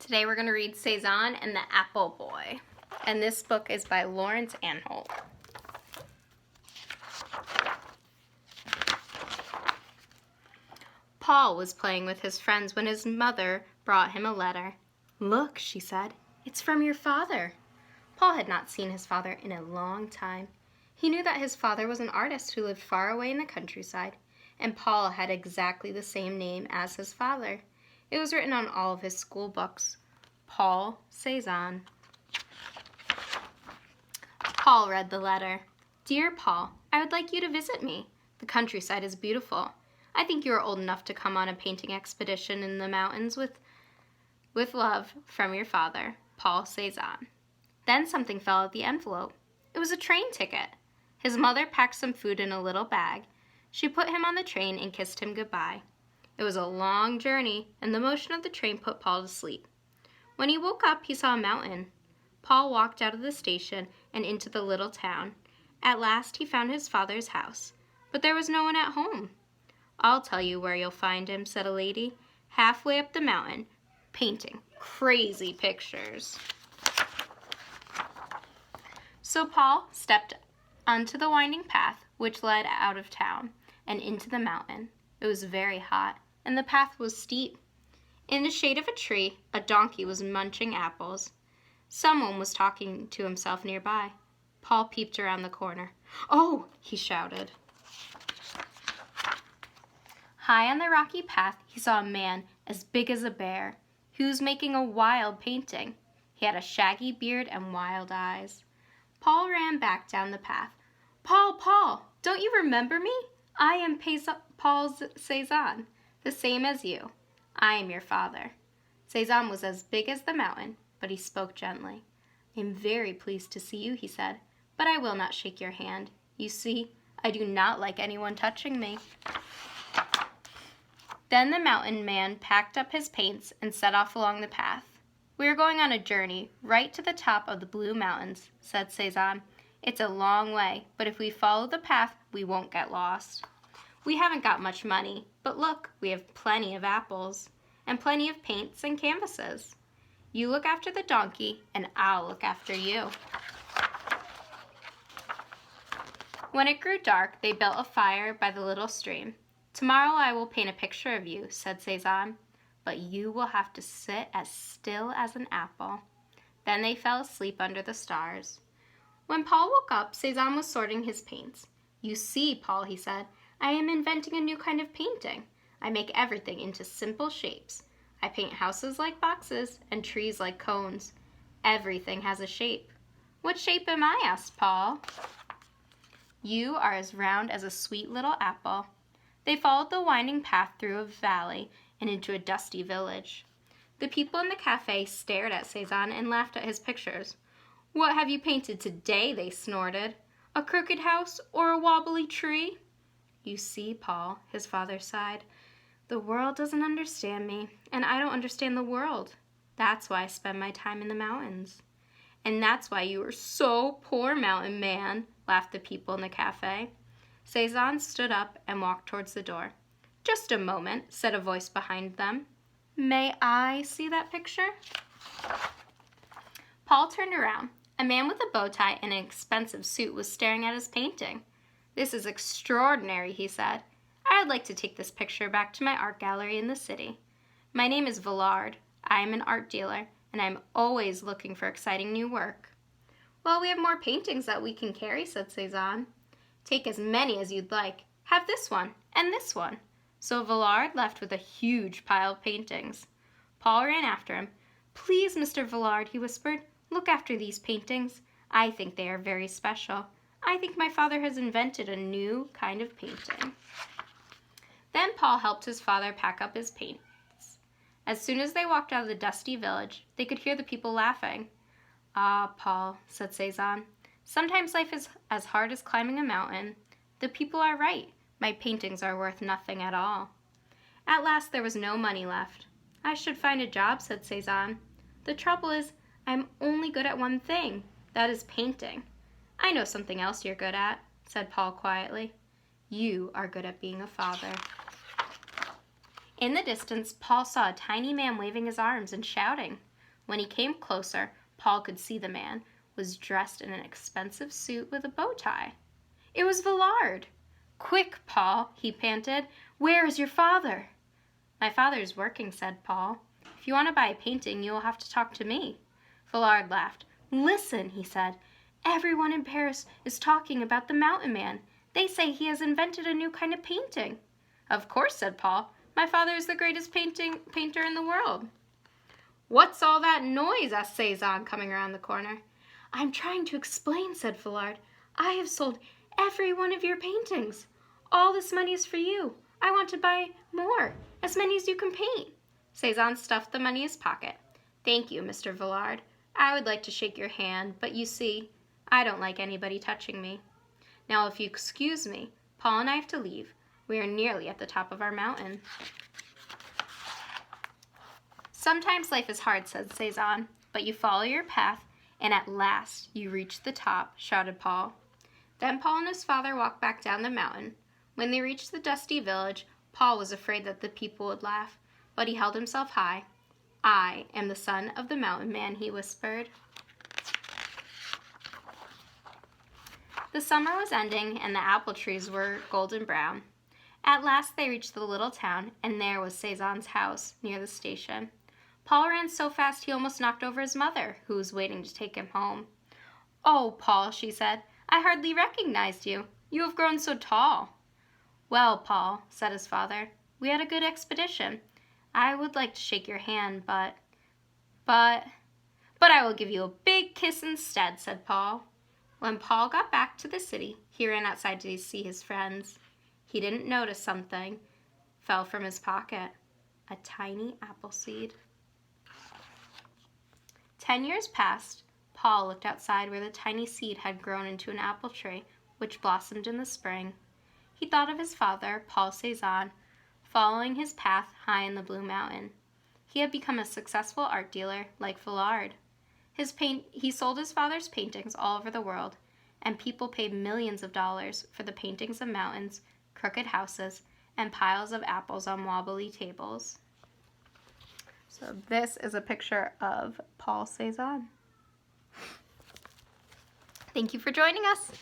Today we're going to read Cezanne and the Apple Boy. And this book is by Lawrence Anholt. Paul was playing with his friends when his mother brought him a letter. "Look," she said, "it's from your father." Paul had not seen his father in a long time. He knew that his father was an artist who lived far away in the countryside, and Paul had exactly the same name as his father. It was written on all of his school books. Paul Cezanne. Paul read the letter. "Dear Paul, I would like you to visit me. The countryside is beautiful. I think you are old enough to come on a painting expedition in the mountains with love from your father, Paul Cezanne." Then something fell out of the envelope. It was a train ticket. His mother packed some food in a little bag. She put him on the train and kissed him goodbye. It was a long journey, and the motion of the train put Paul to sleep. When he woke up, he saw a mountain. Paul walked out of the station and into the little town. At last he found his father's house, but there was no one at home. "I'll tell you where you'll find him," said a lady, halfway up the mountain, painting crazy pictures. So Paul stepped onto the winding path which led out of town and into the mountain. It was very hot, and the path was steep. In the shade of a tree, a donkey was munching apples. Someone was talking to himself nearby. Paul peeped around the corner. "Oh!" he shouted. High on the rocky path, he saw a man as big as a bear, who was making a wild painting. He had a shaggy beard and wild eyes. Paul ran back down the path. Paul, don't you remember me? I am Paul Cezanne, the same as you. I am your father." Cezanne was as big as the mountain, but he spoke gently. "I am very pleased to see you," he said, "but I will not shake your hand. You see, I do not like anyone touching me." Then the mountain man packed up his paints and set off along the path. "We are going on a journey right to the top of the Blue Mountains," said Cezanne. "It's a long way, but if we follow the path, we won't get lost. We haven't got much money, but look, we have plenty of apples and plenty of paints and canvases. You look after the donkey, and I'll look after you." When it grew dark, they built a fire by the little stream. "Tomorrow I will paint a picture of you," said Cezanne, "but you will have to sit as still as an apple." Then they fell asleep under the stars. When Paul woke up, Cezanne was sorting his paints. "You see, Paul," he said, "I am inventing a new kind of painting. I make everything into simple shapes. I paint houses like boxes and trees like cones. Everything has a shape." "What shape am I?" asked Paul. "You are as round as a sweet little apple." They followed the winding path through a valley and into a dusty village. The people in the cafe stared at Cezanne and laughed at his pictures. "What have you painted today?" they snorted. "A crooked house or a wobbly tree?" "You see, Paul," his father sighed, "the world doesn't understand me, and I don't understand the world. That's why I spend my time in the mountains." "And that's why you are so poor, mountain man," laughed the people in the cafe. Cezanne stood up and walked towards the door. "Just a moment," said a voice behind them. "May I see that picture?" Paul turned around. A man with a bow tie and an expensive suit was staring at his painting. "This is extraordinary," he said. "I would like to take this picture back to my art gallery in the city. My name is Villard. I am an art dealer, and I am always looking for exciting new work." "Well, we have more paintings that we can carry," said Cezanne. "Take as many as you'd like. Have this one and this one." So Villard left with a huge pile of paintings. Paul ran after him. "Please, Mr. Villard," he whispered, "look after these paintings. I think they are very special. I think my father has invented a new kind of painting." Then Paul helped his father pack up his paints. As soon as they walked out of the dusty village, they could hear the people laughing. "Ah, Paul," said Cezanne, "sometimes life is as hard as climbing a mountain. The people are right. My paintings are worth nothing at all." At last there was no money left. "I should find a job," said Cezanne. "The trouble is, I am only good at one thing. That is painting." "I know something else you're good at," said Paul quietly. "You are good at being a father." In the distance, Paul saw a tiny man waving his arms and shouting. When he came closer, Paul could see the man was dressed in an expensive suit with a bow tie. It was Villard. "Quick, Paul," he panted. "Where is your father?" "My father is working," said Paul. "If you want to buy a painting, you will have to talk to me." Villard laughed. "Listen," he said. "Everyone in Paris is talking about the Mountain Man. They say he has invented a new kind of painting." "Of course," said Paul. "My father is the greatest painter in the world." "What's all that noise?" asked Cezanne, coming around the corner. "I'm trying to explain," said Villard. "I have sold every one of your paintings. All this money is for you. I want to buy more, as many as you can paint." Cezanne stuffed the money in his pocket. "Thank you, Mr. Villard. I would like to shake your hand, but you see, I don't like anybody touching me. Now, if you excuse me, Paul and I have to leave. We are nearly at the top of our mountain." "Sometimes life is hard," said Cezanne, "but you follow your path, and at last you reach the top," shouted Paul. Then Paul and his father walked back down the mountain. When they reached the dusty village, Paul was afraid that the people would laugh, but he held himself high. "I am the son of the Mountain Man," he whispered. The summer was ending, and the apple trees were golden brown. At last they reached the little town, and there was Cezanne's house, near the station. Paul ran so fast he almost knocked over his mother, who was waiting to take him home. "Oh, Paul," she said, "I hardly recognized you. You have grown so tall." "Well, Paul," said his father, "we had a good expedition. I would like to shake your hand, but I will give you a big kiss instead," said Paul. When Paul got back to the city, he ran outside to see his friends. He didn't notice something fell from his pocket, a tiny apple seed. 10 years passed. Paul looked outside where the tiny seed had grown into an apple tree, which blossomed in the spring. He thought of his father, Paul Cezanne, following his path high in the Blue Mountain. He had become a successful art dealer, like Villard. He sold his father's paintings all over the world, and people paid millions of dollars for the paintings of mountains, crooked houses, and piles of apples on wobbly tables. So this is a picture of Paul Cezanne. Thank you for joining us.